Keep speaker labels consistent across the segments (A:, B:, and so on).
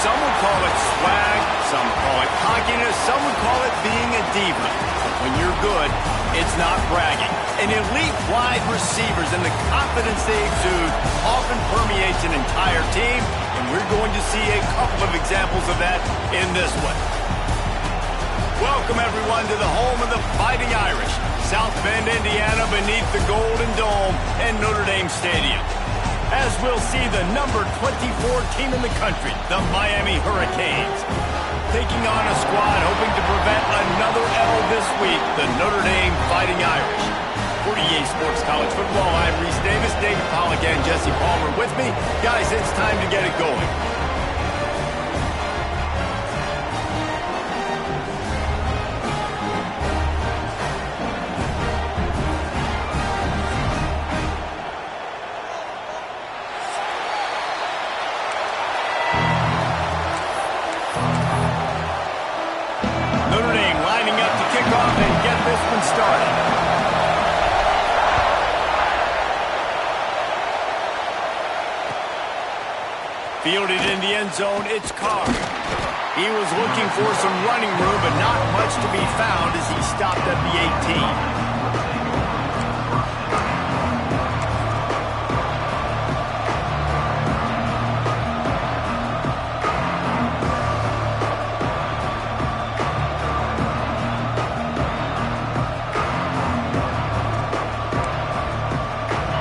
A: Some would call it swag, some call it cockiness, some would call it being a diva. When you're good, it's not bragging. An elite wide receivers and the confidence they exude often permeates an entire team, and we're going to see a couple of examples of that in this one. Welcome, everyone, to the home of the Fighting Irish, South Bend, Indiana, beneath the Golden Dome and Notre Dame Stadium. As we'll see the number 24 team in the country, the Miami Hurricanes, taking on a squad hoping to prevent another L this week, the Notre Dame Fighting Irish. For EA Sports College Football, I'm Reese Davis, David Pollack, and Jesse Palmer with me. Guys, it's time to get it going. Fielded in the end zone, it's Carr. He was looking for some running room, but not much to be found as he stopped at the 18.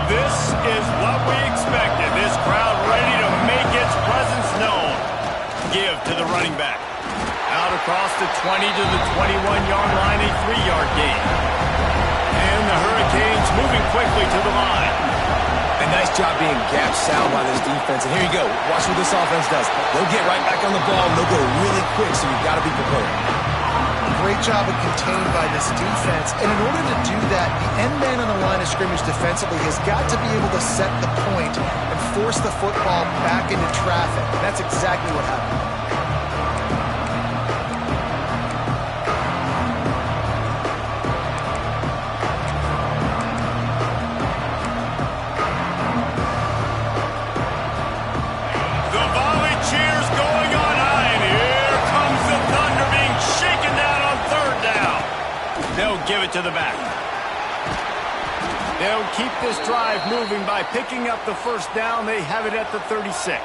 A: This is what we expected. This crowd ready to make its presence known. Give to the running back. Out across the 20 to the 21-yard line, a 3-yard gain. And the Hurricanes moving quickly to the line.
B: A nice job being gap sound by this defense. And here you go. Watch what this offense does. They'll get right back on the ball, and they'll go really quick, so you've got to be prepared.
C: Great job of contained by this defense. And in order to do that, the end man on the line of scrimmage defensively has got to be able to set the point and force the football back into traffic. And that's exactly what happened.
A: The volley cheers going on high, and here comes the thunder being shaken down on third down. They'll give it to the back. They'll keep this drive moving by picking up the first down. They have it at the 36.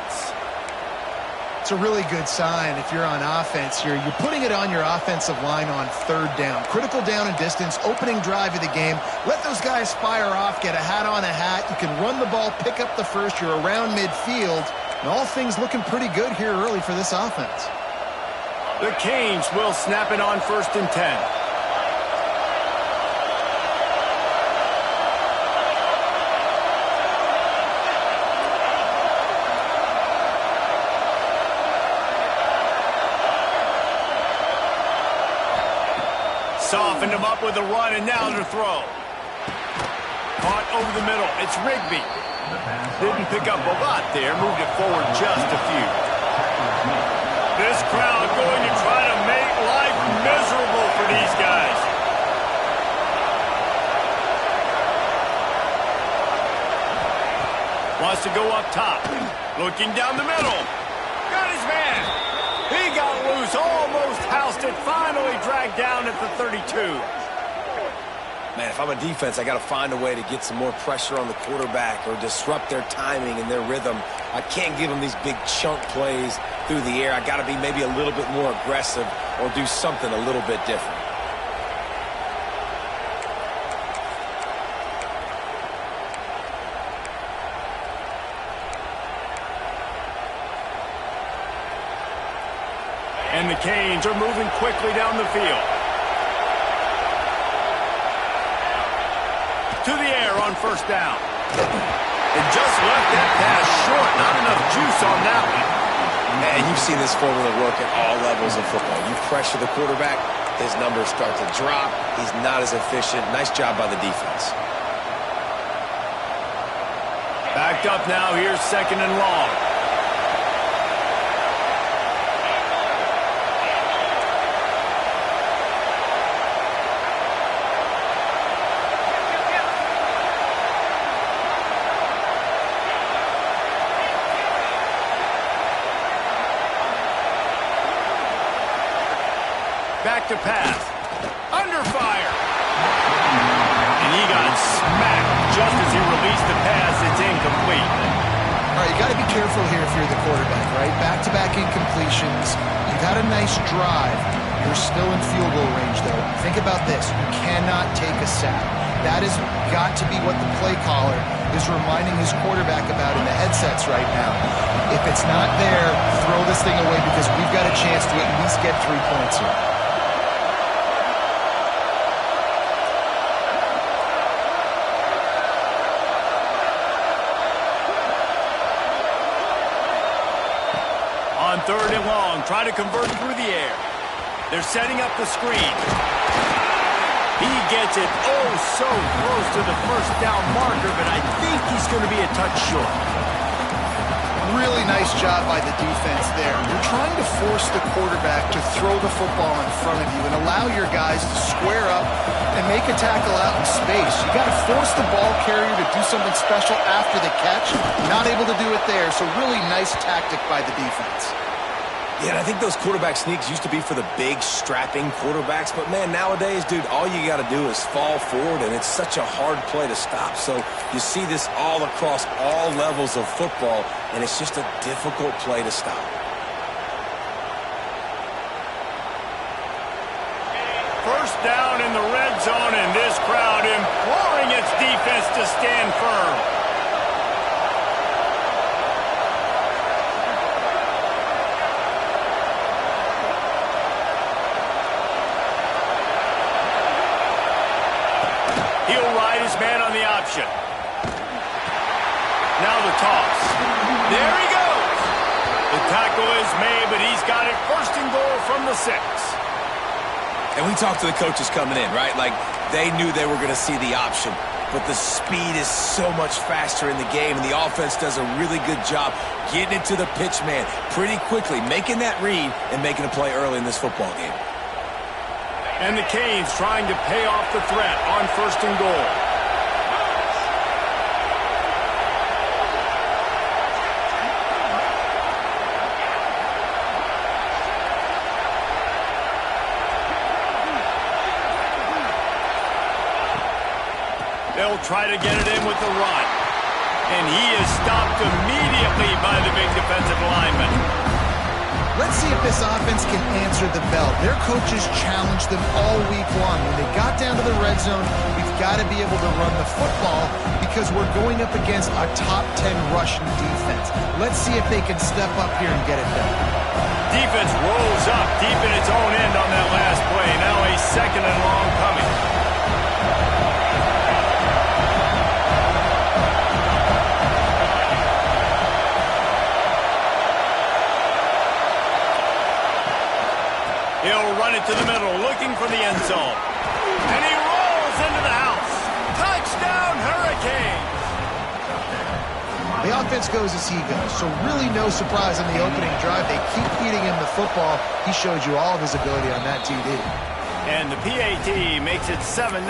C: It's a really good sign if you're on offense here. You're putting it on your offensive line on third down. Critical down and distance, opening drive of the game. Let those guys fire off, get a hat on a hat. You can run the ball, pick up the first. You're around midfield. And all things looking pretty good here early for this offense.
A: The Canes will snap it on 1st and 10. Softened him up with a run, and now to throw. Caught over the middle. It's Rigby. Didn't pick up a lot there. Moved it forward just a few. This crowd going to try to make life miserable for these guys. Wants to go up top. Looking down the middle. Got his man. He got loose, almost housed it, finally dragged down at the 32.
B: Man, if I'm a defense, I got to find a way to get some more pressure on the quarterback or disrupt their timing and their rhythm. I can't give them these big chunk plays through the air. I got to be maybe a little bit more aggressive or do something a little bit different.
A: And the Canes are moving quickly down the field. To the air on 1st down. And just left that pass short. Not enough juice on that one.
B: Man, you've seen this formula work at all levels of football. You pressure the quarterback, his numbers start to drop. He's not as efficient. Nice job by the defense.
A: Backed up now. Here's 2nd and long. Back to pass. Under fire. And he got smacked just as he released the pass. It's incomplete.
C: All right, you got to be careful here if you're the quarterback, right? Back-to-back incompletions. You've had a nice drive. You're still in field goal range, though. Think about this. You cannot take a sack. That has got to be what the play caller is reminding his quarterback about in the headsets right now. If it's not there, throw this thing away because we've got a chance to at least get 3 points here.
A: On 3rd and long, try to convert through the air. They're setting up the screen. He gets it so close to the first down marker, but I think he's going to be a touch short.
C: Really nice job by the defense there. You're trying to force the quarterback to throw the football in front of you and allow your guys to square up and make a tackle out in space. You got to force the ball carrier to do something special after the catch. Not able to do it there, so really nice tactic by the defense.
B: Yeah, and I think those quarterback sneaks used to be for the big, strapping quarterbacks. But, man, nowadays, dude, all you got to do is fall forward, and it's such a hard play to stop. So you see this all across all levels of football, and it's just a difficult play to stop.
A: First down in the red zone, and this crowd imploring its defense to stand firm. He'll ride his man on the option. Now the toss. There he goes. The tackle is made, but he's got it 1st and goal from the 6.
B: And we talked to the coaches coming in, right? Like, they knew they were going to see the option. But the speed is so much faster in the game, and the offense does a really good job getting it to the pitch man pretty quickly, making that read and making a play early in this football game.
A: And the Canes trying to pay off the threat on 1st and goal. They'll try to get it in with the run. And he is stopped immediately by the big defensive lineman.
C: Let's see if this offense can answer the bell. Their coaches challenged them all week long. When they got down to the red zone, we've got to be able to run the football because we're going up against a top 10 rushing defense. Let's see if they can step up here and get it done.
A: Defense rolls up deep in its own end on that last play. Now a 2nd and long coming. He'll run it to the middle, looking for the end zone. And he rolls into the house. Touchdown, Hurricanes!
C: The offense goes as he goes, so really no surprise on the opening drive. They keep feeding him the football. He showed you all of his ability on that TD.
A: And the PAT makes it 7-0.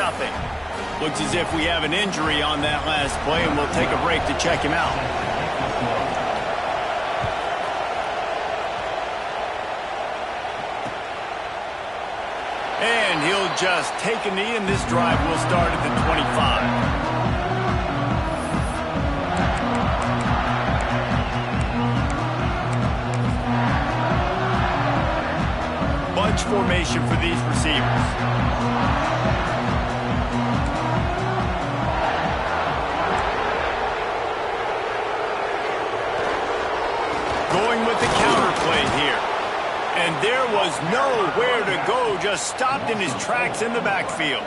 A: Looks as if we have an injury on that last play, and we'll take a break to check him out. And he'll just take a knee, and this drive will start at the 25. Bunch formation for these receivers. Going with the counter play here. And there was nowhere to go, just stopped in his tracks in the backfield.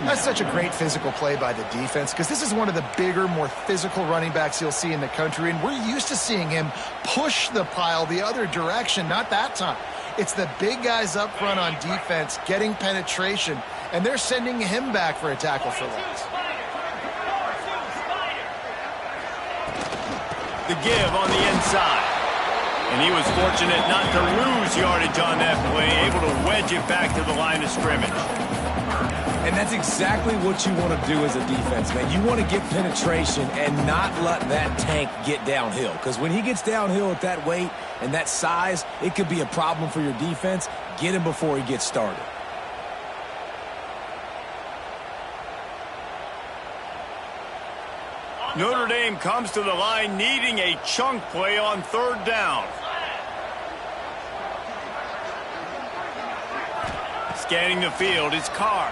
C: That's such a great physical play by the defense because this is one of the bigger, more physical running backs you'll see in the country, and we're used to seeing him push the pile the other direction, not that time. It's the big guys up front on defense getting penetration, and they're sending him back for a tackle for loss.
A: The give on the inside. And he was fortunate not to lose yardage on that play, able to wedge it back to the line of scrimmage.
B: And that's exactly what you want to do as a defense, man. You want to get penetration and not let that tank get downhill. Because when he gets downhill at that weight and that size, it could be a problem for your defense. Get him before he gets started.
A: Notre Dame comes to the line needing a chunk play on third down. Scanning the field, it's Carr.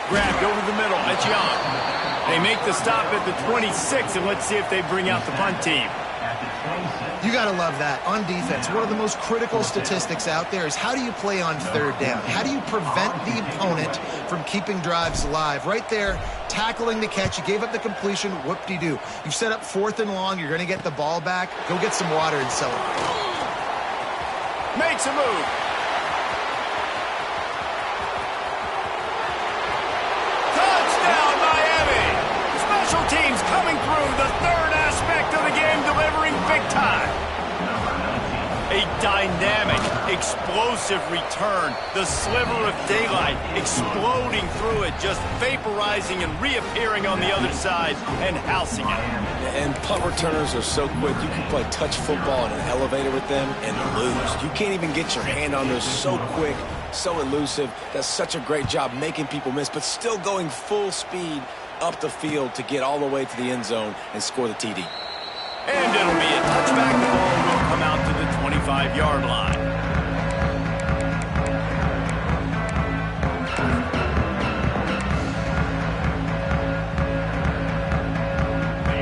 A: Grabbed over the middle, it's Young. They make the stop at the 26, and let's see if they bring out the punt team.
C: You got to love that. On defense, one of the most critical statistics out there is how do you play on third down? How do you prevent the opponent from keeping drives alive? Right there, tackling the catch. You gave up the completion. Whoop-de-doo. You've set up 4th and long. You're going to get the ball back. Go get some water and celebrate.
A: Makes a move. Touchdown, Miami. Special teams coming through, the third aspect of the game, delivering big time. A dynamic, explosive return. The sliver of daylight exploding through it, just vaporizing and reappearing on the other side and housing it.
B: And punt returners are so quick. You can play touch football in an elevator with them and lose. You can't even get your hand on those. So quick, so elusive. Does such a great job making people miss, but still going full speed up the field to get all the way to the end zone and score the TD.
A: And it'll be a touchback. The ball will come out to the 25-yard line.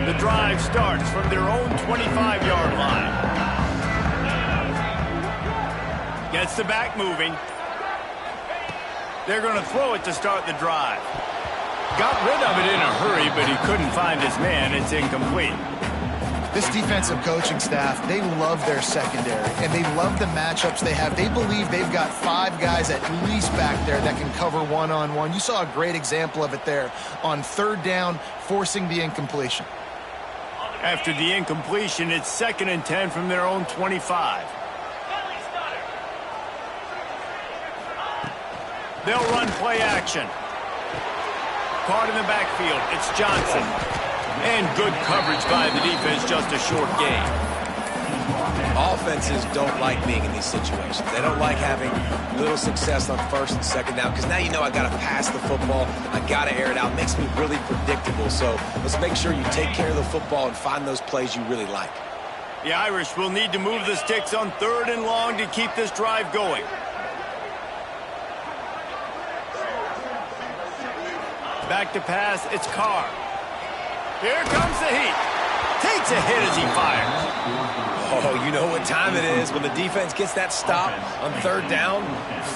A: The drive starts from their own 25-yard line. Gets the back moving. They're going to throw it to start the drive. Got rid of it in a hurry, but he couldn't find his man. It's incomplete.
C: This defensive coaching staff, they love their secondary, and they love the matchups they have. They believe they've got 5 guys at least back there that can cover one-on-one. You saw a great example of it there on third down, forcing the incompletion.
A: After the incompletion, it's 2nd and 10 from their own 25. They'll run play action. Caught in the backfield, it's Johnson. And good coverage by the defense, just a short gain.
B: Offenses don't like being in these situations. They don't like having little success on 1st and 2nd down, because now you know I got to pass the football. I got to air it out. It makes me really predictable. So let's make sure you take care of the football and find those plays you really like.
A: The Irish will need to move the sticks on 3rd and long to keep this drive going. Back to pass, it's Carr. Here comes the heat. Takes a hit as he fires.
B: Oh, you know what time it is when the defense gets that stop on 3rd down.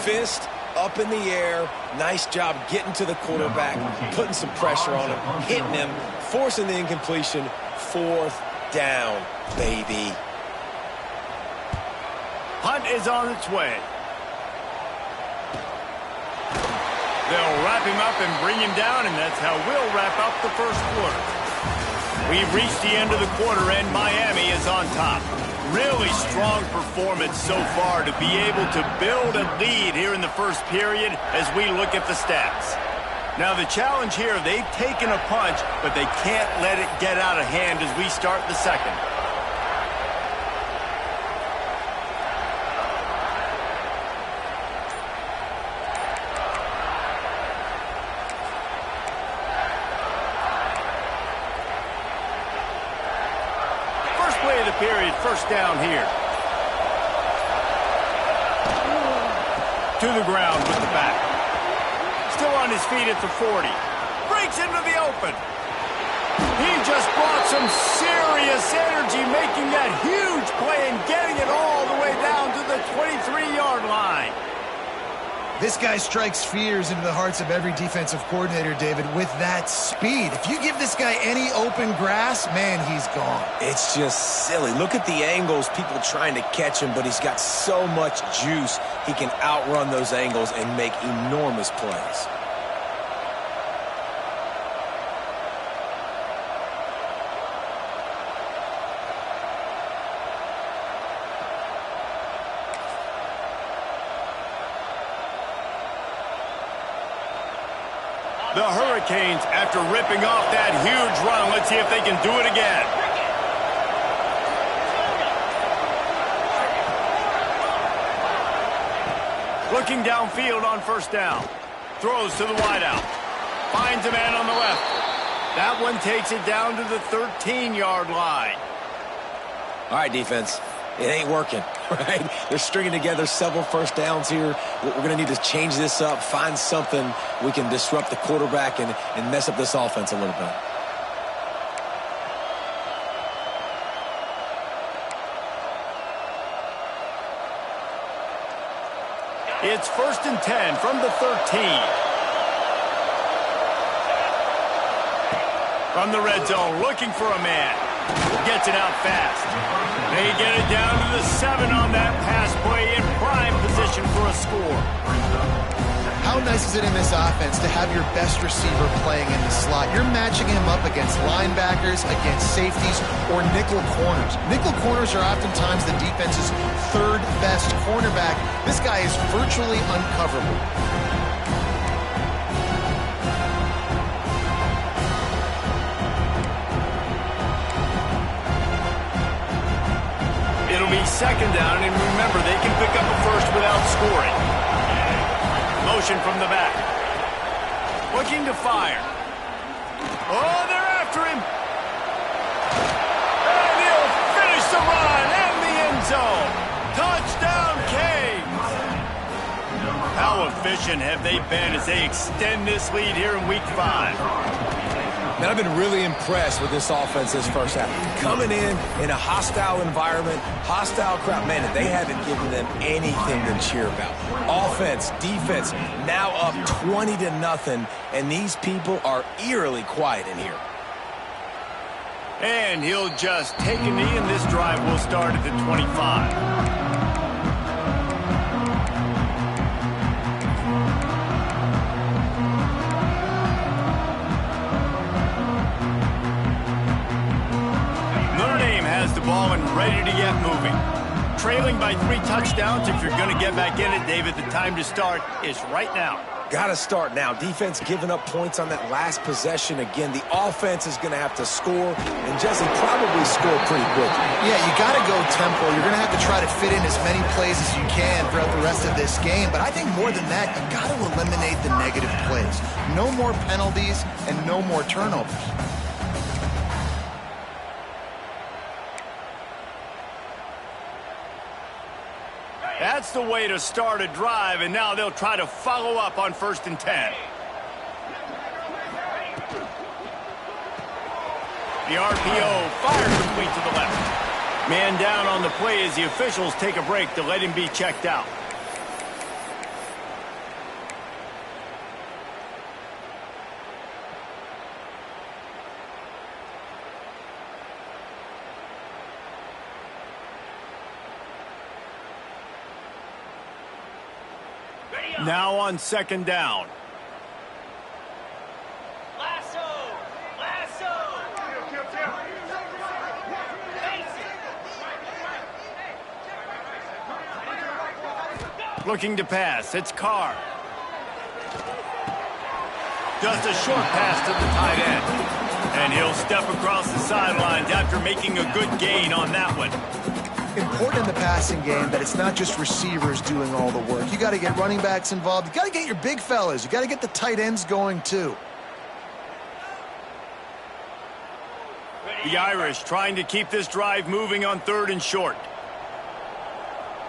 B: Fist up in the air. Nice job getting to the quarterback, putting some pressure on him, hitting him, forcing the incompletion. 4th down, baby.
A: Hunt is on its way. They'll wrap him up and bring him down, and that's how we'll wrap up the first quarter. We've reached the end of the quarter, and Miami is on top. Really strong performance so far to be able to build a lead here in the first period as we look at the stats. Now the challenge here, they've taken a punch, but they can't let it get out of hand as we start the second. Period, first down here. To the ground with the back. Still on his feet at the 40. Breaks into the open. He just brought some serious energy, making that huge play and getting it all the way down to the 23-yard line.
C: This guy strikes fears into the hearts of every defensive coordinator, David, with that speed. If you give this guy any open grass, man, he's gone.
B: It's just silly. Look at the angles, people trying to catch him, but he's got so much juice. He can outrun those angles and make enormous plays.
A: The Hurricanes, after ripping off that huge run, let's see if they can do it again. Looking downfield on first down. Throws to the wideout. Finds a man on the left. That one takes it down to the 13-yard line.
B: All right, defense. It ain't working, right? They're stringing together several first downs here. We're going to need to change this up, find something we can disrupt the quarterback and mess up this offense a little bit.
A: It's 1st and 10 from the 13. From the red zone, looking for a man. Gets it out fast. They get it down to the 7 on that pass play in prime position for a score.
C: How nice is it in this offense to have your best receiver playing in the slot? You're matching him up against linebackers, against safeties, or nickel corners. Nickel corners are oftentimes the defense's third best cornerback. This guy is virtually uncoverable.
A: It'll be 2nd down, and remember, they can pick up a first without scoring. Motion from the back. Looking to fire. Oh, they're after him. And he'll finish the run and the end zone. Touchdown, Canes. How efficient have they been as they extend this lead here in Week 5?
B: Man, I've been really impressed with this offense this first half. Coming in a hostile environment, hostile crowd, man, they haven't given them anything to cheer about. Offense, defense, now up 20-0, and these people are eerily quiet in here.
A: And he'll just take a knee, and this drive will start at the 25. Ball and ready to get moving. Trailing by 3 touchdowns. If you're going to get back in it, David, the time to start is right now.
B: Got to start now. Defense giving up points on that last possession. Again, the offense is going to have to score, and Jesse probably score pretty quickly.
C: Yeah, you got to go tempo. You're going to have to try to fit in as many plays as you can throughout the rest of this game. But I think more than that, you got to eliminate the negative plays. No more penalties and no more turnovers.
A: That's the way to start a drive, and now they'll try to follow up on 1st and 10. The RPO fires complete to the left. Man down on the play as the officials take a break to let him be checked out. Now on 2nd down. Looking to pass. It's Carr. Just a short pass to the tight end. And he'll step across the sidelines after making a good gain on that one.
C: Important in the passing game that it's not just receivers doing all the work. You got to get running backs involved. You got to get your big fellas. You got to get the tight ends going too.
A: The Irish trying to keep this drive moving on 3rd and short.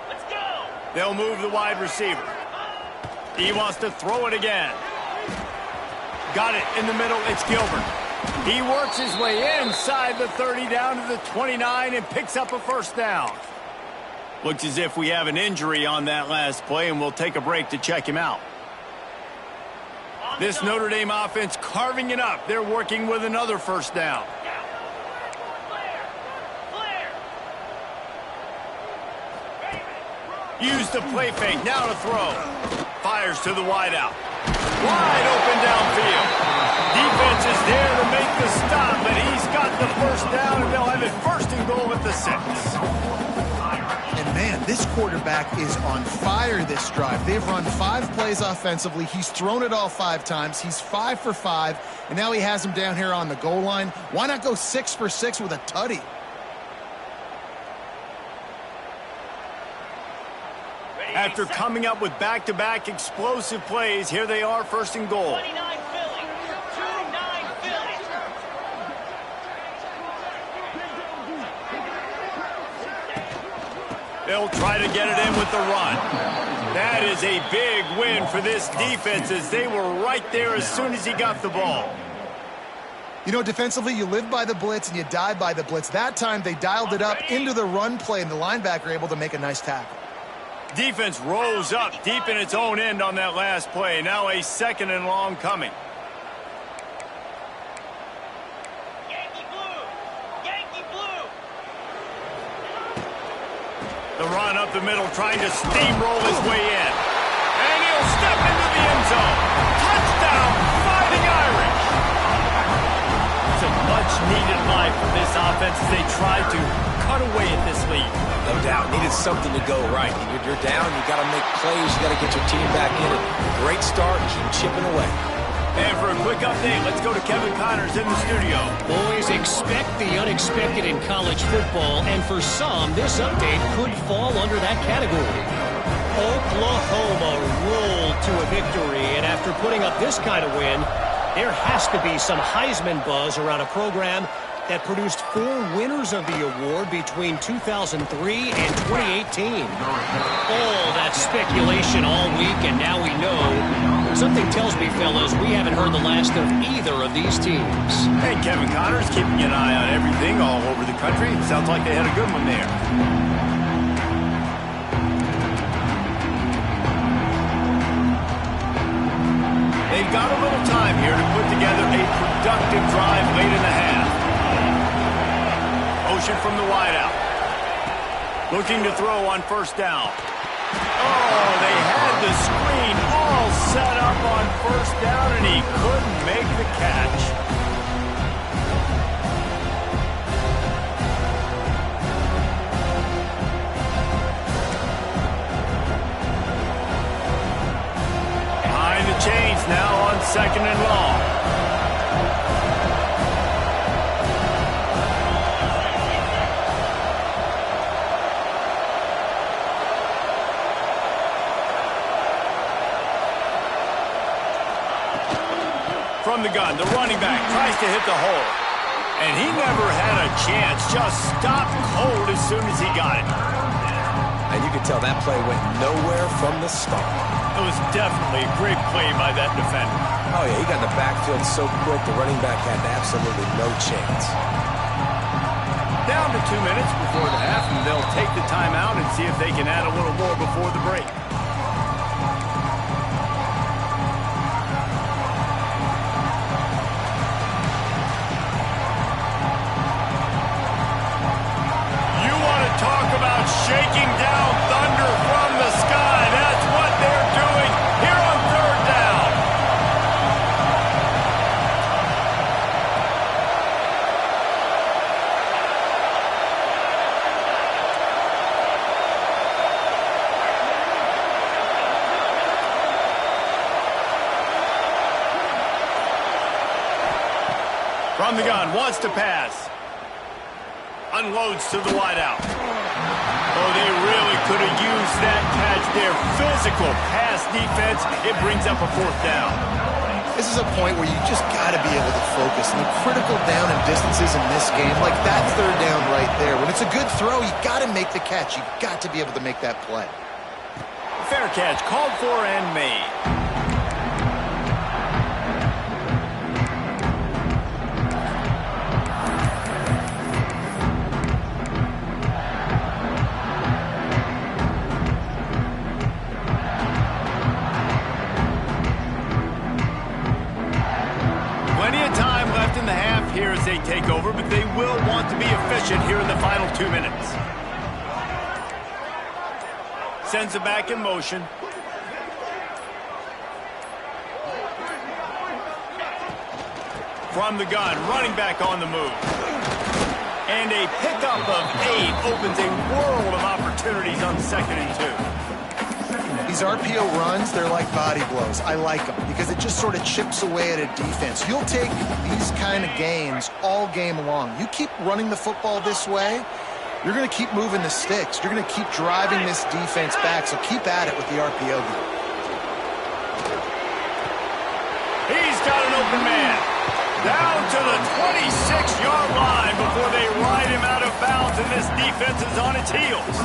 A: Let's go. They'll move the wide receiver. He wants to throw it again. Got it in the middle. It's Gilbert. He works his way inside the 30 down to the 29 and picks up a first down. Looks as if we have an injury on that last play, and we'll take a break to check him out. This Notre Dame offense carving it up. They're working with another first down. Use the play fake. Now to throw. Fires to the wideout. Wide open downfield. Defense is there to make the stop, but he's got the first down, and they'll have it 1st and goal at the 6.
C: And man, this quarterback is on fire this drive. They've run 5 plays offensively. He's thrown it all 5 times. He's 5 for 5, and now he has him down here on the goal line. Why not go 6 for 6 with a tutty?
A: After coming up with back-to-back explosive plays, here they are, first and goal.
D: 29 Philly. 29 Philly.
A: They'll try to get it in with the run. That is a big win for this defense as they were right there as soon as he got the ball.
C: You know, defensively, you live by the blitz and you die by the blitz. That time, they dialed it up into the run play, and the linebacker able to make a nice tackle.
A: Defense rose up deep in its own end on that last play. Now a second and long coming.
D: Yankee blue. Yankee blue.
A: The run up the middle, trying to steamroll his way in. And he'll step into the end zone. Touchdown, Fighting Irish. It's a much-needed life for this offense as they try to cut away at this lead.
B: No doubt, needed something to go right. You're down, you got to make plays, you got to get your team back in it. Great start, keep chipping away.
A: And for a quick update, let's go to Kevin Connors in the studio.
E: Boys, expect the unexpected in college football, and for some, this update could fall under that category. Oklahoma rolled to a victory, and after putting up this kind of win, there has to be some Heisman buzz around a program that produced 4 winners of the award between 2003 and 2018. All that speculation all week, and now we know. Something tells me, fellas, we haven't heard the last of either of these teams.
A: Hey, Kevin Connors keeping an eye on everything all over the country. Sounds like they had a good one there. They've got a little time here to put together a productive drive late in the half. Motion from the wideout. Looking to throw on first down. Oh, they had the screen all set up on first down, and he couldn't make the catch. Behind the chains now on second and long. From the gun, the running back tries to hit the hole. And he never had a chance, just stopped cold as soon as he got it.
B: And you could tell that play went nowhere from the start.
A: It was definitely a great play by that defender.
B: Oh, yeah, he got in the backfield so quick, the running back had absolutely no chance.
A: Down to 2 minutes before the half, and they'll take the timeout and see if they can add a little more before the break. Shaking down thunder from the sky. That's what they're doing here on third down. From the gun, wants to pass. Unloads to the wideout. Oh, they really could have used that catch there. Physical pass defense. It brings up a fourth down.
C: This is a point where you just got to be able to focus. And the critical down and distances in this game, like that third down right there. When it's a good throw, you got to make the catch. You got to be able to make that play.
A: Fair catch, called for and made. Here as they take over, but they will want to be efficient here in the final 2 minutes. Sends it back in motion. From the gun, running back on the move. And a pickup of 8 opens a world of opportunities on on 2nd and 2.
C: These RPO runs, they're like body blows. I like them because it just sort of chips away at a defense. You'll take these kind of gains all game long. You keep running the football this way, you're going to keep moving the sticks. You're going to keep driving this defense back, so keep at it with the RPO game.
A: He's got an open man. Down to the 26-yard line before they ride him out of bounds, and this defense is on its heels.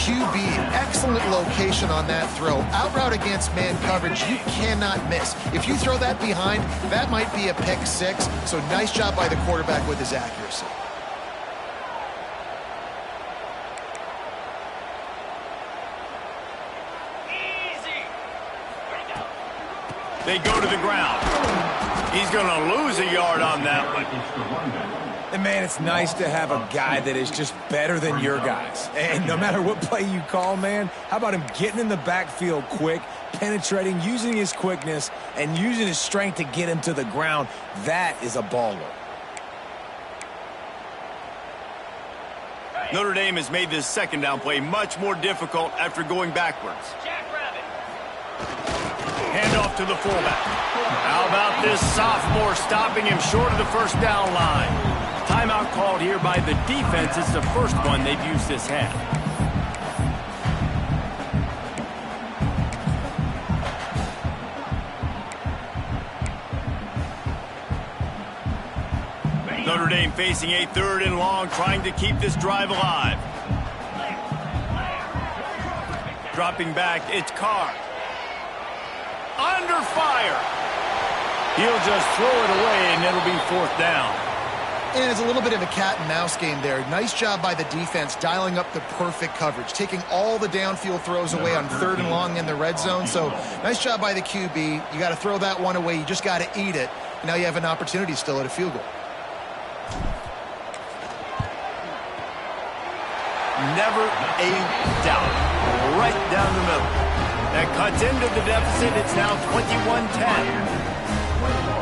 C: QB, excellent location on that throw. Out route against man coverage, you cannot miss. If you throw that behind, that might be a pick six, so nice job by the quarterback with his accuracy.
A: They go to the ground. He's going to lose a yard on that one.
B: And, man, it's nice to have a guy that is just better than your guys. And no matter what play you call, man, how about him getting in the backfield quick, penetrating, using his quickness, and using his strength to get him to the ground? That is a baller.
A: Notre Dame has made this 2nd down play much more difficult after going backwards. Handoff to the fullback. How about this sophomore stopping him short of the 1st down line? Timeout called here by the defense. It's the first one they've used this half. Notre Dame facing a 3rd and long, trying to keep this drive alive. Dropping back, it's Carr. Under fire. He'll just throw it away, and it'll be 4th down.
C: And it's a little bit of a cat and mouse game there. Nice job by the defense dialing up the perfect coverage, taking all the downfield throws away on 3rd and long in the red zone. So nice job by the QB. You got to throw that one away. You just got to eat it. Now you have an opportunity still at a field goal.
A: Never a doubt. Right down the middle. That cuts into the deficit. It's now 21-10.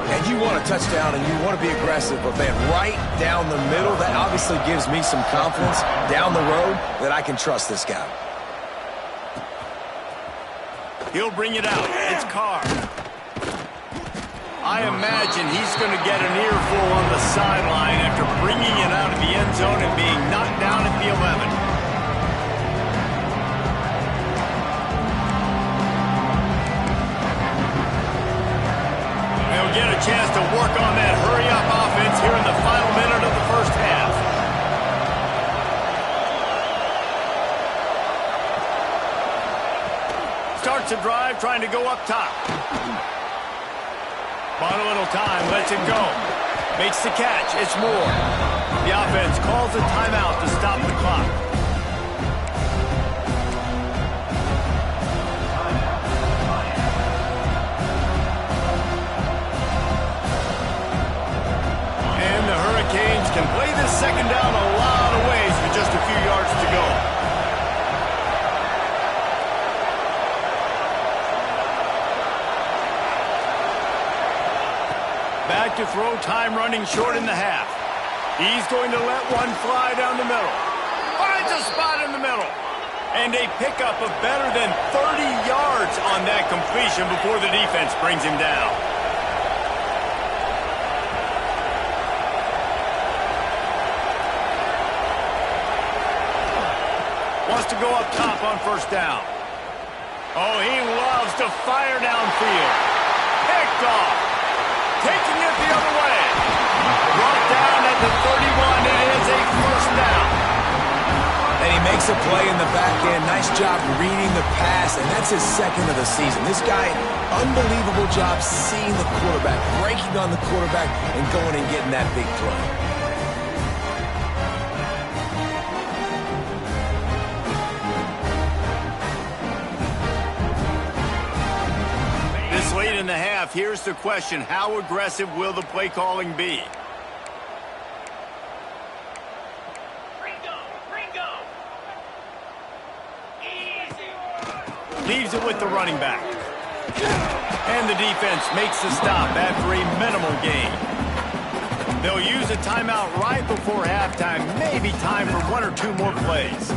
B: And you want a touchdown and you want to be aggressive, but, man, right down the middle, that obviously gives me some confidence down the road that I can trust this guy.
A: He'll bring it out. It's Carr. I imagine he's going to get an earful on the sideline after bringing it out of the end zone and being knocked down at the 11. Get a chance to work on that hurry-up offense here in the final minute of the 1st half. Starts a drive trying to go up top. Bought a little time, lets it go. Makes the catch, it's Moore. The offense calls a timeout to stop the clock. Hurricanes can play this 2nd down a lot of ways with just a few yards to go. Back to throw, time running short in the half. He's going to let one fly down the middle. Finds a spot in the middle. And a pickup of better than 30 yards on that completion before the defense brings him down. Wants to go up top on 1st down. Oh, he loves to fire downfield. Picked off. Taking it the other way. Brought down at the 31. It is a 1st down.
B: And he makes a play in the back end. Nice job reading the pass, and that's his 2nd of the season. This guy, unbelievable job seeing the quarterback, breaking on the quarterback, and going and getting that big play.
A: Late in the half, here's the question. How aggressive will the play calling be?
D: Easy.
A: Leaves it with the running back. And the defense makes the stop after a minimal gain. They'll use a timeout right before halftime. Maybe time for 1 or 2 more plays.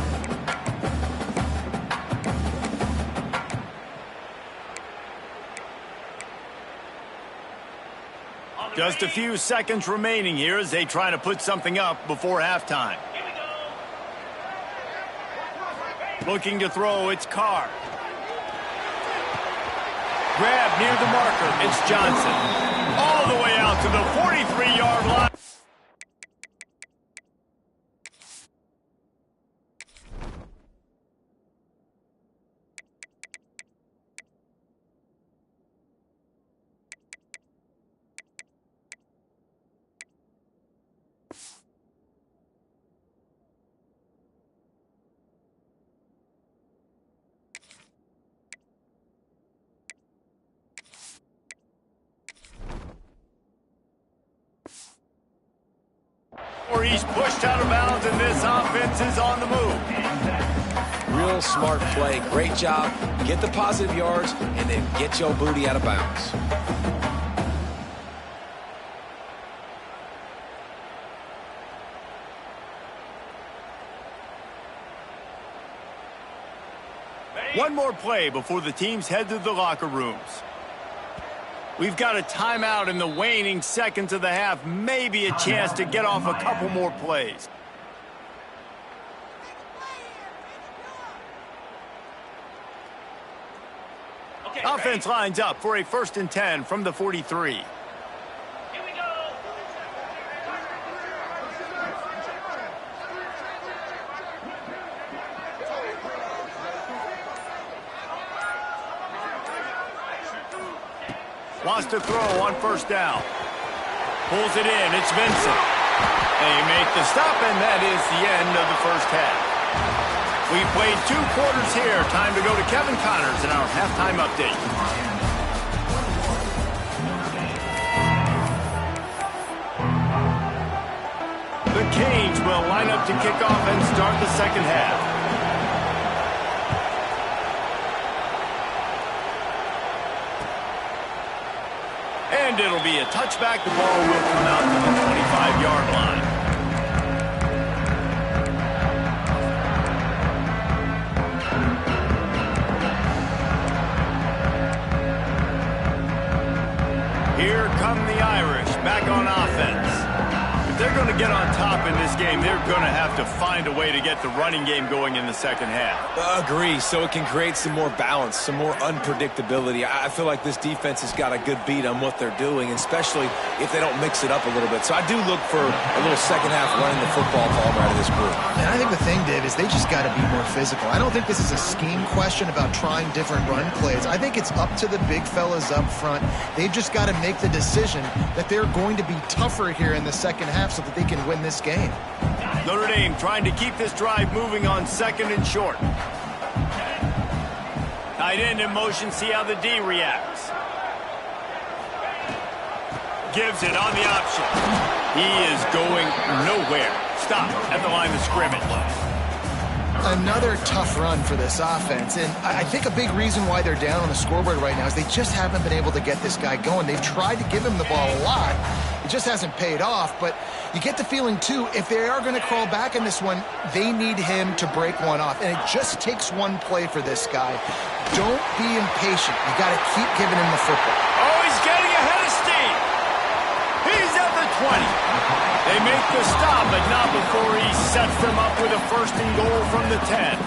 A: Just a few seconds remaining here as they try to put something up before halftime.
D: Here we go.
A: Looking to throw, it's Carr. Grab near the marker, it's Johnson. All the way out to the 43-yard line. Or he's pushed out of bounds, and this offense is on the move.
B: Real smart play. Great job. Get the positive yards, and then get your booty out of bounds.
A: One more play before the teams head to the locker rooms. We've got a timeout in the waning seconds of the half. Maybe a chance to get off a couple more plays.
D: Okay,
A: Offense
D: ready?
A: lines up for a 1st and 10 from the 43.
D: Here we go.
A: Wants to throw on 1st down. Pulls it in. It's Vincent. They make the stop, and that is the end of the first half. We've played 2 quarters here. Time to go to Kevin Connors in our halftime update. The Canes will line up to kick off and start the second half. And it'll be a touchback. The ball will come out to the 25-yard line. Here come the Irish back on offense. If they're going to get on top in this game, they're going to have to find a way to get the running game going in the second half.
B: Agree, so it can create some more balance, some more unpredictability. I feel like this defense has got a good beat on what they're doing, especially if they don't mix it up a little bit. So I do look for a little second half running the football ball out of this group.
C: And I think the thing, Dave, is they just got to be more physical. I don't think this is a scheme question about trying different run plays. I think it's up to the big fellas up front. They've just got to make the decision that they're going to be tougher here in the second half so that they can win this game.
A: Notre Dame trying to keep this drive moving on 2nd and short. Tight end in motion, see how the D reacts. Gives it on the option. He is going nowhere. Stop at the line of scrimmage.
C: Another tough run for this offense, and I think a big reason why they're down on the scoreboard right now is they just haven't been able to get this guy going. They've tried to give him the ball a lot. It just hasn't paid off, but you get the feeling, too, if they are going to crawl back in this one, they need him to break one off, and it just takes one play for this guy. Don't be impatient. You got to keep giving him the football.
A: Oh, he's getting ahead of steam. He's at the 20. They make the stop, but not before he sets them up with a 1st and goal from the 10.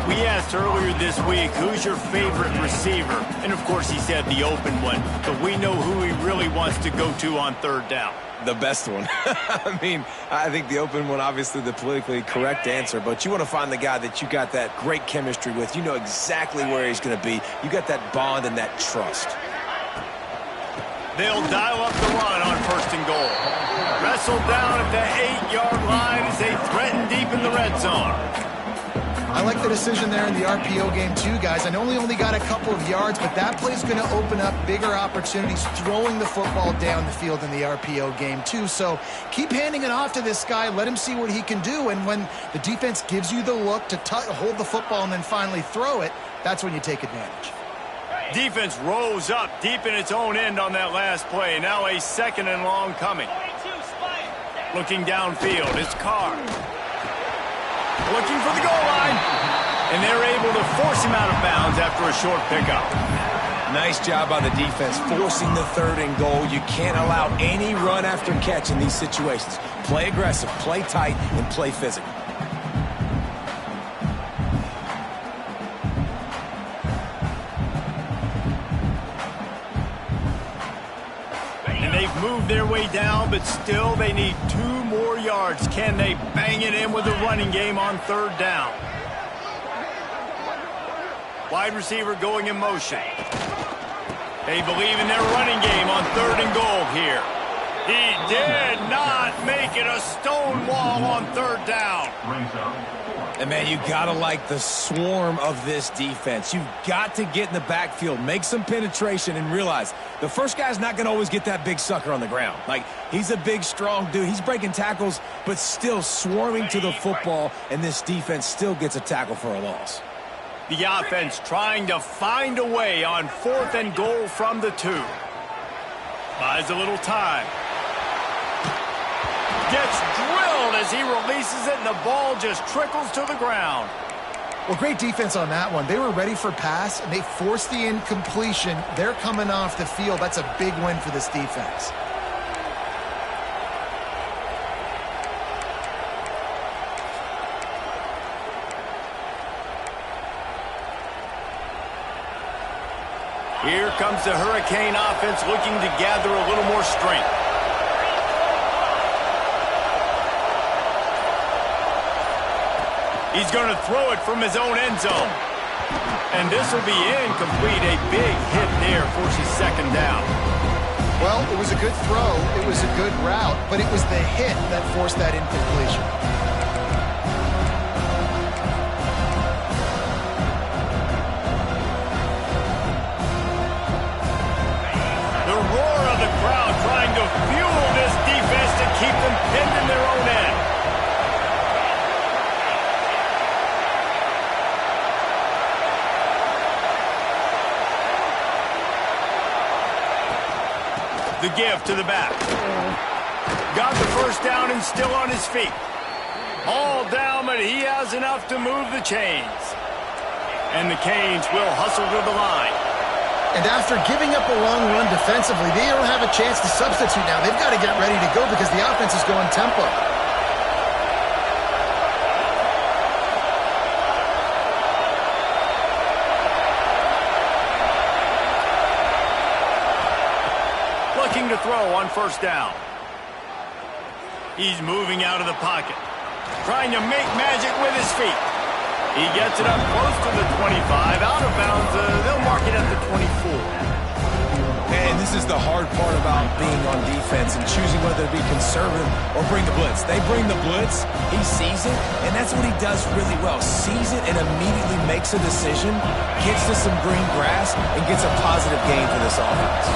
A: We asked earlier this week, who's your favorite receiver? And, of course, he said the open one. But we know who he really wants to go to on 3rd down.
B: The best one. I mean, I think the open one, obviously the politically correct answer, but you want to find the guy that you got that great chemistry with. You know exactly where he's going to be. You got that bond and that trust.
A: They'll dial up the run on 1st and goal. Wrestled down at the 8-yard line as they threaten deep in the red zone.
C: I like the decision there in the RPO game, too, guys. I know he only got a couple of yards, but that play's going to open up bigger opportunities throwing the football down the field in the RPO game, too. So keep handing it off to this guy. Let him see what he can do. And when the defense gives you the look to hold the football and then finally throw it, that's when you take advantage.
A: Defense rose up deep in its own end on that last play. Now a 2nd and long coming.
D: 22, spike.
A: Looking downfield, it's Carr. Looking for the goal line. And they're able to force him out of bounds after a short pickup.
B: Nice job by the defense forcing the 3rd and goal. You can't allow any run after catch in these situations. Play aggressive, play tight, and play physical.
A: And they've moved their way down, but still they need 2 more yards. Can they bang it in with the running game on 3rd down? Wide receiver going in motion. They believe in their running game on 3rd and goal here. He did not make it a stone wall on 3rd down.
B: And, man, you got to like the swarm of this defense. You've got to get in the backfield, make some penetration, and realize the first guy's not going to always get that big sucker on the ground. Like, he's a big, strong dude. He's breaking tackles, but still swarming to the football, and this defense still gets a tackle for a loss.
A: The offense trying to find a way on 4th and goal from the 2. Buys a little time. Gets drilled as he releases it, and the ball just trickles to the ground.
C: Well, great defense on that one. They were ready for pass, and they forced the incompletion. They're coming off the field. That's a big win for this defense.
A: Here comes the Hurricane offense looking to gather a little more strength. He's going to throw it from his own end zone. And this will be incomplete. A big hit there forces 2nd down.
C: Well, it was a good throw. It was a good route, but it was the hit that forced that incompletion.
A: Trying to fuel this defense to keep them pinned in their own end. The give to the back. Got the 1st down and still on his feet. All down, but he has enough to move the chains. And the Canes will hustle to the line.
C: And after giving up a long run defensively, they don't have a chance to substitute now. They've got to get ready to go because the offense is going tempo.
A: Looking to throw on 1st down. He's moving out of the pocket. Trying to make magic with his feet. He gets it up close to the 25, out of bounds. They'll mark it at the 24.
B: And this is the hard part about being on defense and choosing whether to be conservative or bring the blitz. They bring the blitz, he sees it, and that's what he does really well. Sees it and immediately makes a decision, gets to some green grass, and gets a positive gain for this offense.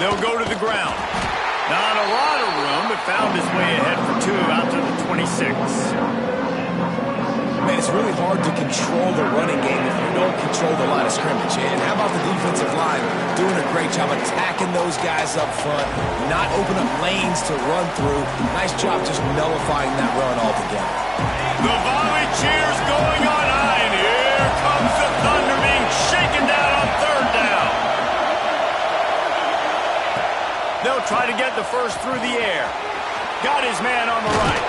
A: They'll go to the ground. Not a lot of room, but found his way ahead for 2 out to the 26.
B: Man, it's really hard to control the running game if you don't control the line of scrimmage. And how about the defensive line doing a great job attacking those guys up front, not open up lanes to run through. Nice job just nullifying that run altogether.
A: The volley cheers going on high, and here comes the Thunder being shaken down on 3rd down. They'll try to get the 1st through the air. Got his man on the right.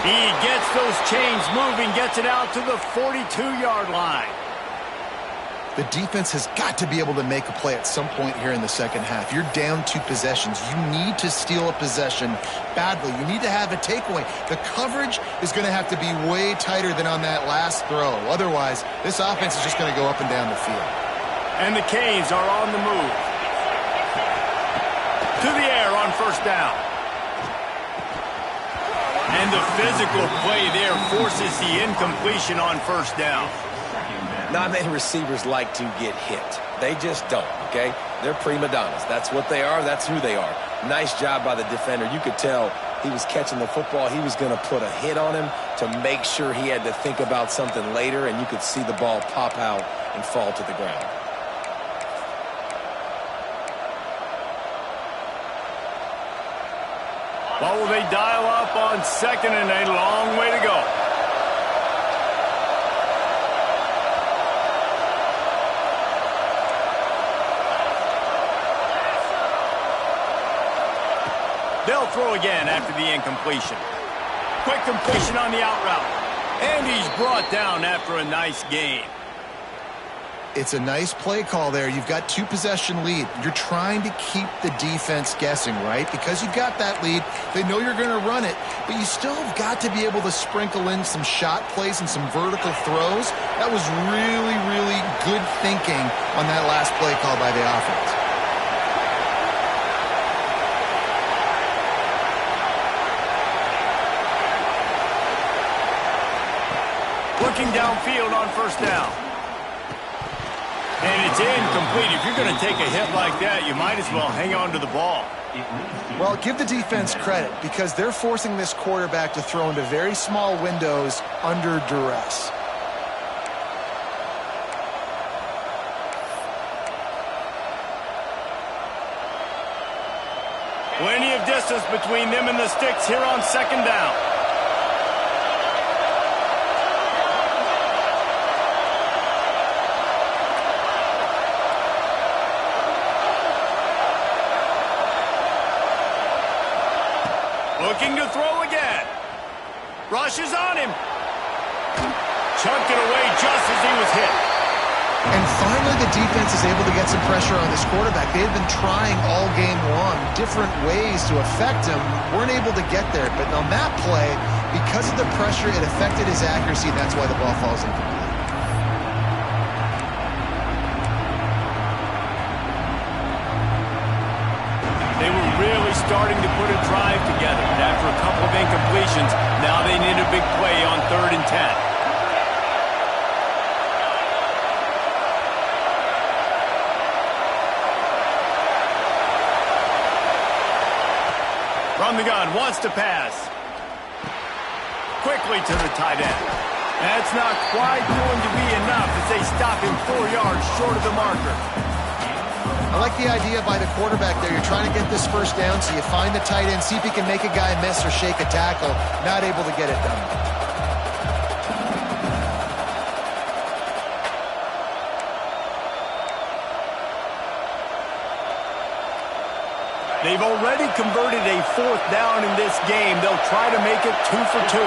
A: He gets those chains moving, gets it out to the 42-yard line.
C: The defense has got to be able to make a play at some point here in the 2nd half. You're down 2 possessions. You need to steal a possession badly. You need to have a takeaway. The coverage is going to have to be way tighter than on that last throw. Otherwise, this offense is just going to go up and down the field.
A: And the Canes are on the move. To the air on 1st down. And the physical play there forces the incompletion on 1st down.
B: Not many receivers like to get hit. They just don't, okay? They're prima donnas. That's what they are. That's who they are. Nice job by the defender. You could tell he was catching the football. He was going to put a hit on him to make sure he had to think about something later, and you could see the ball pop out and fall to the ground.
A: What will they dial up on second and a long way to go? They'll throw again after the incompletion. Quick completion on the out route. And he's brought down after a nice gain.
C: It's a nice play call there. You've got 2-possession lead. You're trying to keep the defense guessing, right? Because you've got that lead, they know you're going to run it, but you still have got to be able to sprinkle in some shot plays and some vertical throws. That was really, really good thinking on that last play call by the offense.
A: Looking downfield on first down. And it's incomplete. If you're going to take a hit like that, you might as well hang on to the ball.
C: Well, give the defense credit because they're forcing this quarterback to throw into very small windows under duress.
A: Plenty of distance between them and the sticks here on second down. Looking to throw again. Rushes on him. Chunked it away just as he was hit.
C: And finally the defense is able to get some pressure on this quarterback. They had been trying all game long different ways to affect him. Weren't able to get there. But on that play, because of the pressure, it affected his accuracy, and that's why the ball falls incomplete.
A: They were really starting to put a drive together. And after a couple of incompletions, now they need a big play on 3rd and 10. From the gun, wants to pass. Quickly to the tight end. That's not quite going to be enough as they stop him 4 yards short of the marker.
C: I like the idea by the quarterback there. You're trying to get this first down, so you find the tight end, see if he can make a guy miss or shake a tackle. Not able to get it done.
A: They've already converted a 4th down in this game. They'll try to make it 2 for 2.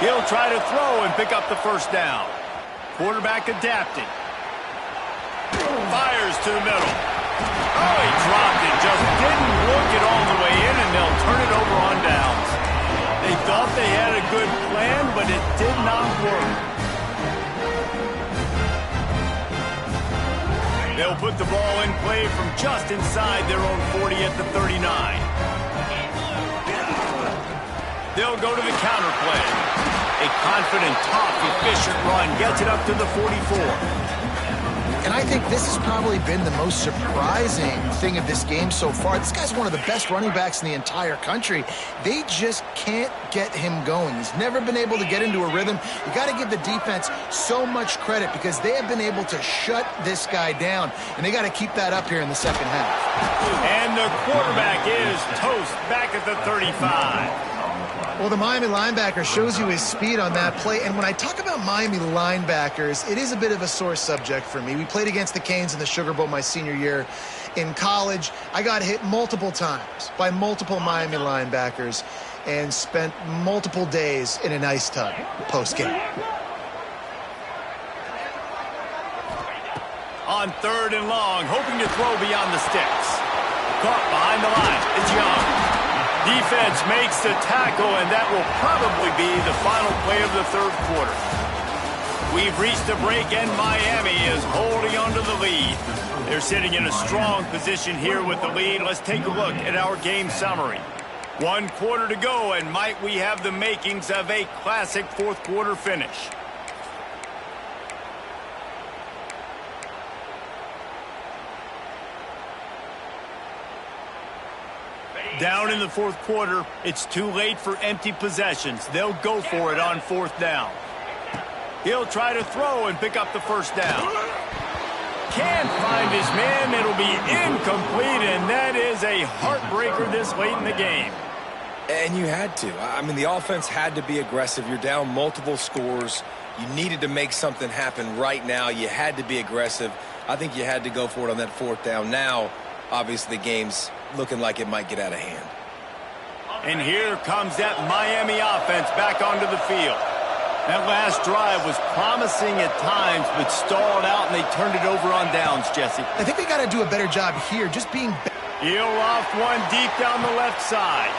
A: He'll try to throw and pick up the first down. Quarterback adapting. Fires to the middle. Oh, he dropped it. Just didn't look it all the way in, and they'll turn it over on downs. They thought they had a good plan, but it did not work. They'll put the ball in play from just inside their own 40 at the 39. They'll go to the counter play. A confident, tough, efficient run gets it up to the 44.
C: And I think this has probably been the most surprising thing of this game so far. This guy's one of the best running backs in the entire country. They just can't get him going. He's never been able to get into a rhythm. You got to give the defense so much credit because they have been able to shut this guy down, and they got to keep that up here in the second half.
A: And the quarterback is toast back at the 35.
C: Well, the Miami linebacker shows you his speed on that play. And when I talk about Miami linebackers, it is a bit of a sore subject for me. We played against the Canes in the Sugar Bowl my senior year in college. I got hit multiple times by multiple Miami linebackers and spent multiple days in an ice tub post-game.
A: On 3rd and long, hoping to throw beyond the sticks. Caught behind the line. It's Young. Defense makes the tackle, and that will probably be the final play of the 3rd quarter. We've reached a break, and Miami is holding on to the lead. They're sitting in a strong position here with the lead. Let's take a look at our game summary. 1 quarter to go, and might we have the makings of a classic 4th quarter finish. Down in the fourth quarter, it's too late for empty possessions. They'll go for it on fourth down. He'll try to throw and pick up the first down. Can't find his man. It'll be incomplete, and that is a heartbreaker this late in the game.
B: And you had to. I mean, the offense had to be aggressive. You're down multiple scores. You needed to make something happen right now. You had to be aggressive. I think you had to go for it on that fourth down. Now, obviously, the game's looking like it might get out of hand.
A: And here comes that Miami offense back onto the field. That last drive was promising at times, but stalled out, and they turned it over on downs, Jesse.
C: I think they got to do a better job here, just being...
A: He'll off one deep down the left side.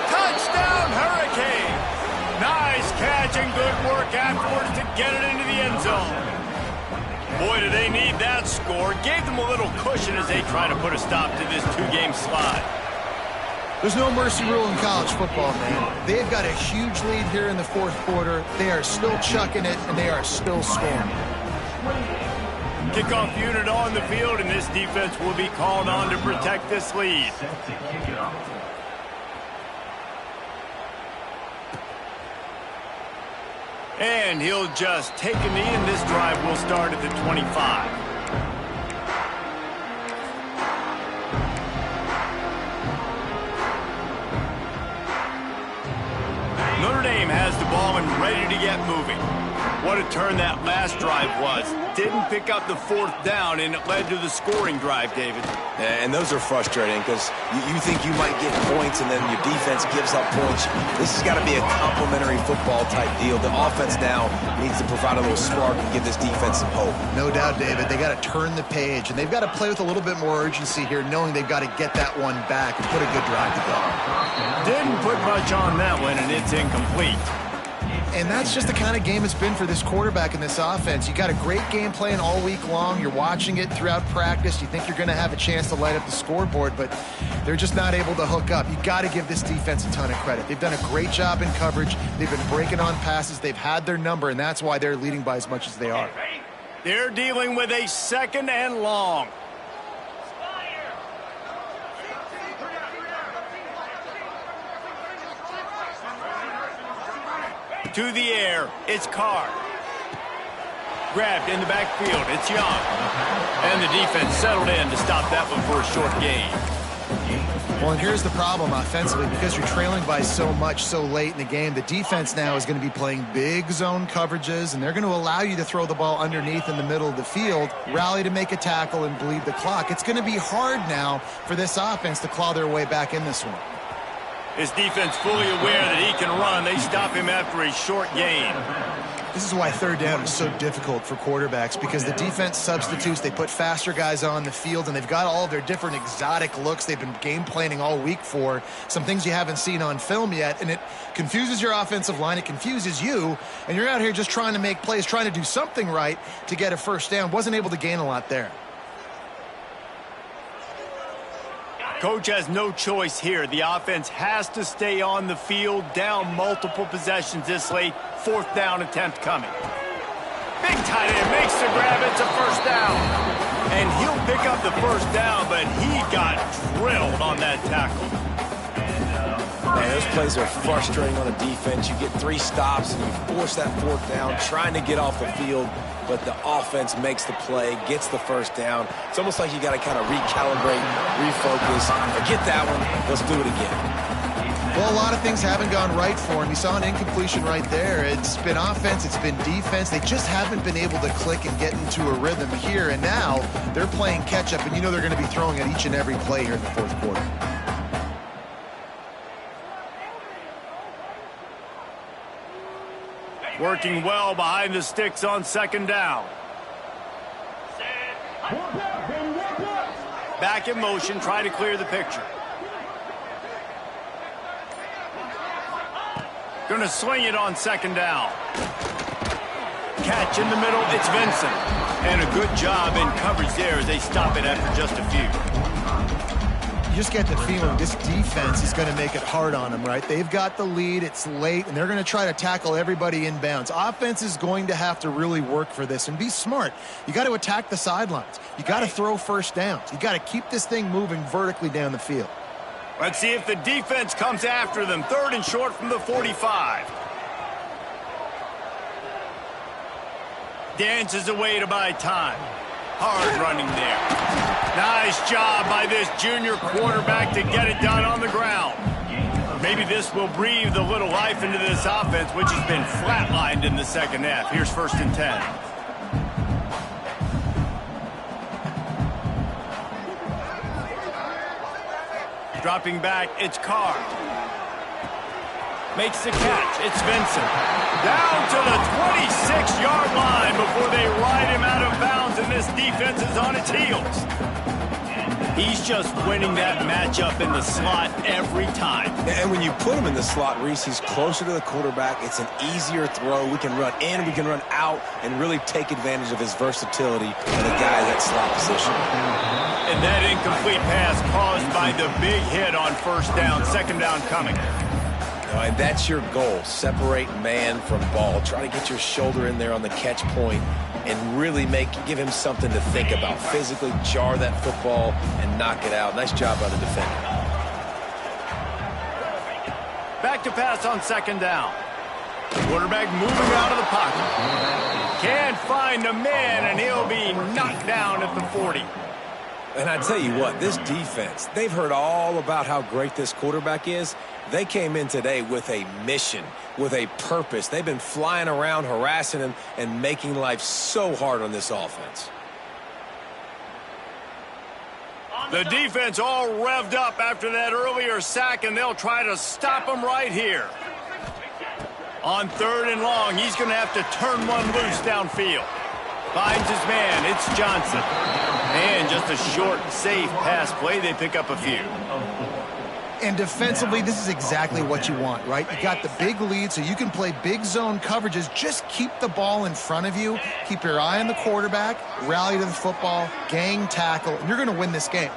A: Touchdown, Hurricane! Nice catch and good work afterwards to get it into the end zone. Boy, do they need that score. Gave them a little cushion as they try to put a stop to this two-game slide.
C: There's no mercy rule in college football, man. They've got a huge lead here in the fourth quarter. They are still chucking it, and they are still scoring.
A: Kickoff unit on the field, and this defense will be called on to protect this lead. And he'll just take a knee, and this drive will start at the 25. Notre Dame has the ball and ready to get moving. What a turn that last drive was. Didn't pick up the fourth down, and it led to the scoring drive, David.
B: Yeah, and those are frustrating because you think you might get points and then your defense gives up points. This has got to be a complementary football type deal. The offense now needs to provide a little spark and give this defense some hope.
C: No doubt, David. They got to turn the page, and they've got to play with a little bit more urgency here, knowing they've got to get that one back and put a good drive together.
A: Didn't put much on that one, and it's incomplete.
C: And that's just the kind of game it's been for this quarterback in this offense. You got a great game plan all week long. You're watching it throughout practice. You think you're going to have a chance to light up the scoreboard, but they're just not able to hook up. You got to give this defense a ton of credit. They've done a great job in coverage. They've been breaking on passes. They've had their number, and that's why they're leading by as much as they are.
A: They're dealing with a second and long. To the air, it's Carr. Grabbed in the backfield, it's Young. And the defense settled in to stop that one for a short gain.
C: Well, and here's the problem offensively. Because you're trailing by so much so late in the game, the defense now is going to be playing big zone coverages, and they're going to allow you to throw the ball underneath in the middle of the field, rally to make a tackle, and bleed the clock. It's going to be hard now for this offense to claw their way back in this one.
A: His defense fully aware that he can run. They stop him after a short gain.
C: This is why third down is so difficult for quarterbacks, because the defense substitutes. They put faster guys on the field, and they've got all of their different exotic looks they've been game planning all week for, some things you haven't seen on film yet, and it confuses your offensive line. It confuses you, and you're out here just trying to make plays, trying to do something right to get a first down. Wasn't able to gain a lot there.
A: Coach has no choice here. The offense has to stay on the field, down multiple possessions this late. Fourth down attempt coming. Big tight end makes the grab. It's a first down. And he'll pick up the first down, but he got drilled on that tackle.
B: Man, those plays are frustrating on the defense. You get 3 stops and you force that fourth down, trying to get off the field, but the offense makes the play, gets the first down. It's almost like you got to kind of recalibrate, refocus. Forget that one. Let's do it again.
C: Well, a lot of things haven't gone right for him. You saw an incompletion right there. It's been offense, it's been defense. They just haven't been able to click and get into a rhythm here, and now they're playing catch-up, and you know they're going to be throwing at each and every play here in the fourth quarter.
A: Working well behind the sticks on second down. Back in motion, try to clear the picture. Gonna swing it on second down. Catch in the middle, it's Vincent. And a good job in coverage there as they stop it after just a few.
C: You just get the feeling this defense is going to make it hard on them, right? They've got the lead, it's late, and they're going to try to tackle everybody inbounds. Offense is going to have to really work for this and be smart. You got to attack the sidelines. You got to throw first downs. You got to keep this thing moving vertically down the field.
A: Let's see if the defense comes after them. 3rd and short from the 45. Dances away to buy time. Hard running there. Nice job by this junior quarterback to get it done on the ground. Maybe this will breathe a little life into this offense, which has been flatlined in the second half. Here's 1st and 10. Dropping back, it's Carr. Makes the catch, it's Vincent. Down to the 26-yard line before they ride him out of bounds, and this defense is on its heels. He's just winning that matchup in the slot every time.
B: And when you put him in the slot, Reese, he's closer to the quarterback. It's an easier throw. We can run in, we can run out, and really take advantage of his versatility and a guy in that slot position.
A: And that incomplete pass caused by the big hit on 1st down, 2nd down coming.
B: And that's your goal. Separate man from ball. Try to get your shoulder in there on the catch point and really give him something to think about. Physically jar that football and knock it out. Nice job by the defender.
A: Back to pass on 2nd down. Quarterback moving out of the pocket. Can't find a man, and he'll be knocked down at the 40.
B: And I tell you what, this defense, they've heard all about how great this quarterback is. They came in today with a mission, with a purpose. They've been flying around, harassing him, and making life so hard on this offense.
A: The defense all revved up after that earlier sack, and they'll try to stop him right here. On 3rd and long, he's going to have to turn one loose downfield. Finds his man, it's Johnson. And just a short, safe pass play, they pick up a few.
C: And defensively, this is exactly what you want, right? You got the big lead, so you can play big zone coverages. Just keep the ball in front of you. Keep your eye on the quarterback. Rally to the football. Gang tackle. And you're going to win this game.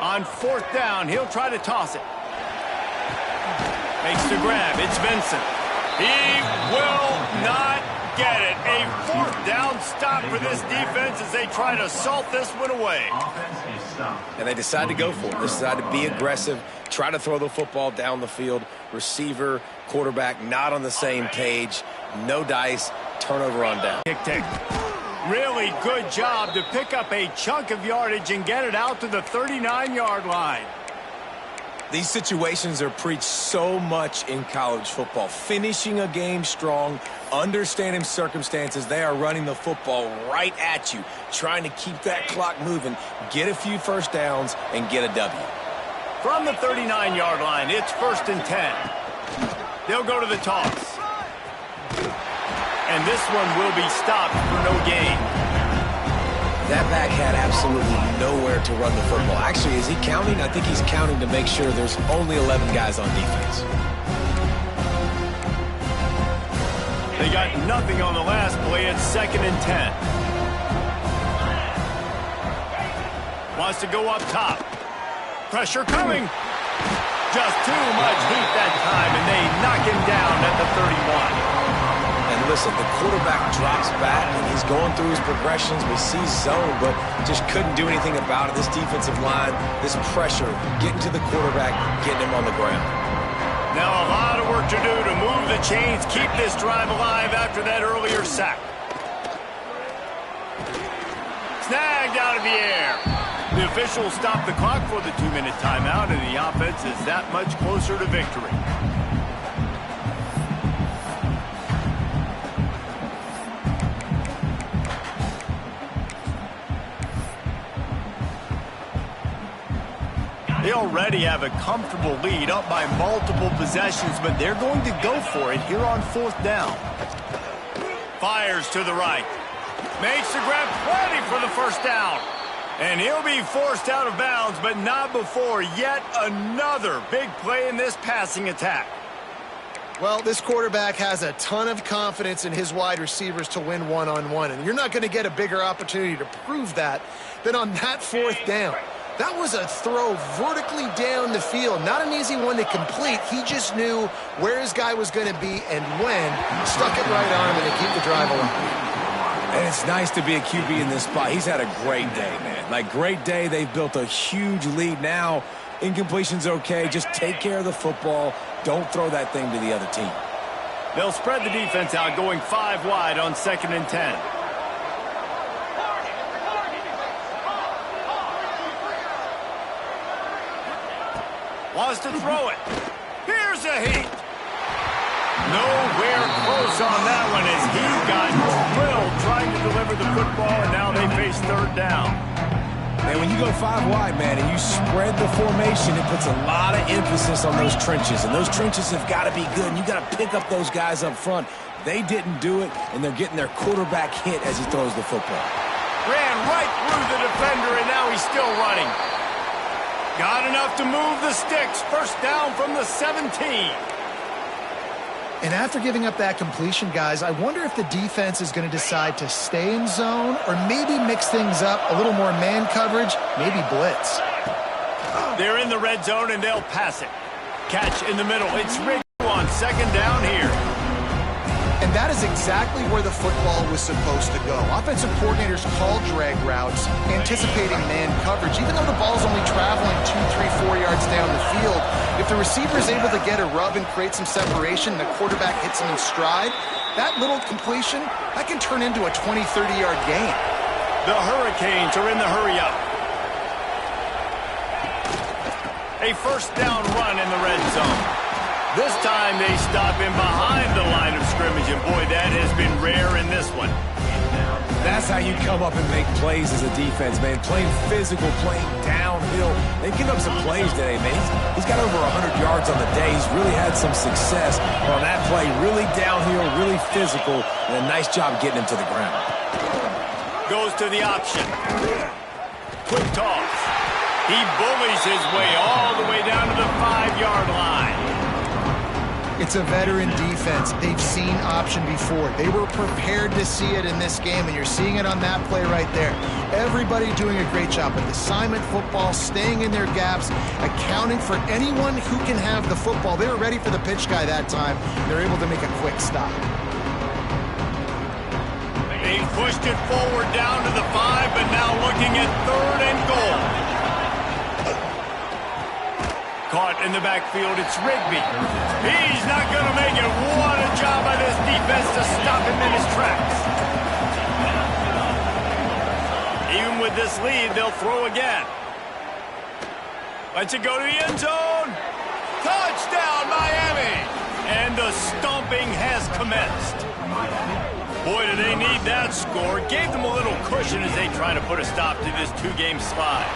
A: On 4th down, he'll try to toss it. Makes the grab. It's Vincent. He will not get it. A 4th down stop for this defense as they try to salt this one away.
B: And they decide to go for it. They decide to be aggressive, try to throw the football down the field. Receiver, quarterback, not on the same page. No dice. Turnover on down.
A: Tick. Really good job to pick up a chunk of yardage and get it out to the 39-yard line.
B: These situations are preached so much in college football. Finishing a game strong, understanding circumstances. They are running the football right at you, trying to keep that clock moving, get a few 1st downs, and get a W.
A: From the 39-yard line, it's 1st and 10. They'll go to the toss. And this one will be stopped for no gain.
B: That back had absolutely nowhere to run the football. Actually, is he counting? I think he's counting to make sure there's only 11 guys on defense.
A: They got nothing on the last play. It's 2nd and 10. Wants to go up top. Pressure coming. Just too much heat that time, and they knock him down at the 31.
B: And listen, the quarterback drops back, and he's going through his progressions. We see zone, but just couldn't do anything about it. This defensive line, this pressure, getting to the quarterback, getting him on the ground.
A: Now a lot of work to do to move the chains, keep this drive alive after that earlier sack. Snagged out of the air. The officials stop the clock for the 2-minute timeout, and the offense is that much closer to victory. They already have a comfortable lead up by multiple possessions, but they're going to go for it here on 4th down. Fires to the right. Makes the grab, plenty for the 1st down. And he'll be forced out of bounds, but not before yet another big play in this passing attack.
C: Well, this quarterback has a ton of confidence in his wide receivers to win one-on-one, and you're not going to get a bigger opportunity to prove that than on that 4th down. That was a throw vertically down the field. Not an easy one to complete. He just knew where his guy was going to be and when. Stuck it right on him and to keep the drive alive.
B: And it's nice to be a QB in this spot. He's had a great day, man. Like, great day. They've built a huge lead. Now, incompletion's okay. Just take care of the football. Don't throw that thing to the other team.
A: They'll spread the defense out, going 5 wide on 2nd and 10. Wants to throw it. Here's a heat. Nowhere close on that one as he got drilled trying to deliver the football, and now they face 3rd down.
B: And when you go 5 wide, man, and you spread the formation, it puts a lot of emphasis on those trenches. And those trenches have got to be good, and you got to pick up those guys up front. They didn't do it, and they're getting their quarterback hit as he throws the football.
A: Ran right through the defender, and now he's still running. Got enough to move the sticks. 1st down from the 17.
C: And after giving up that completion, guys, I wonder if the defense is going to decide to stay in zone or maybe mix things up, a little more man coverage, maybe blitz.
A: They're in the red zone, and they'll pass it. Catch in the middle. It's Rigby on 2nd down here.
C: And that is exactly where the football was supposed to go. Offensive coordinators call drag routes, anticipating man coverage. Even though the ball's only traveling 2, 3, 4 yards down the field, if the receiver is able to get a rub and create some separation, and the quarterback hits him in stride, that little completion, that can turn into a 20, 30-yard gain.
A: The Hurricanes are in the hurry-up. A 1st down run in the red zone. This time they stop him behind the line of scrimmage, and boy, that has been rare in this one.
B: That's how you come up and make plays as a defense, man. Playing physical, playing downhill. They've given up some plays today, man. He's got over 100 yards on the day. He's really had some success on that play. Really downhill, really physical, and a nice job getting him to the ground.
A: Goes to the option. Quick toss. He bullies his way all the way down to the 5-yard line.
C: It's a veteran defense. They've seen option before. They were prepared to see it in this game, and you're seeing it on that play right there. Everybody doing a great job with assignment football, staying in their gaps, accounting for anyone who can have the football. They were ready for the pitch guy that time. They're able to make a quick stop.
A: They pushed it forward down to the 5, but now looking at 3rd and goal. Caught in the backfield, it's Rigby. He's not going to make it. What a job by this defense to stop him in his tracks. Even with this lead, they'll throw again. Lets it go to the end zone. Touchdown, Miami. And the stomping has commenced. Boy, do they need that score. Gave them a little cushion as they try to put a stop to this 2-game slide.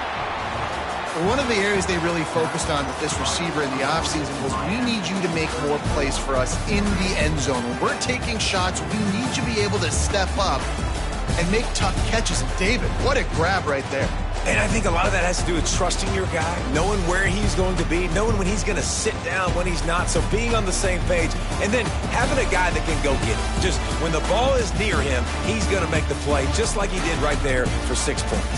C: One of the areas they really focused on with this receiver in the offseason was, we need you to make more plays for us in the end zone. When we're taking shots, we need you to be able to step up and make tough catches. And David, what a grab right there.
B: And I think a lot of that has to do with trusting your guy, knowing where he's going to be, knowing when he's going to sit down, when he's not. So being on the same page, and then having a guy that can go get it. Just when the ball is near him, he's going to make the play, just like he did right there for 6 points.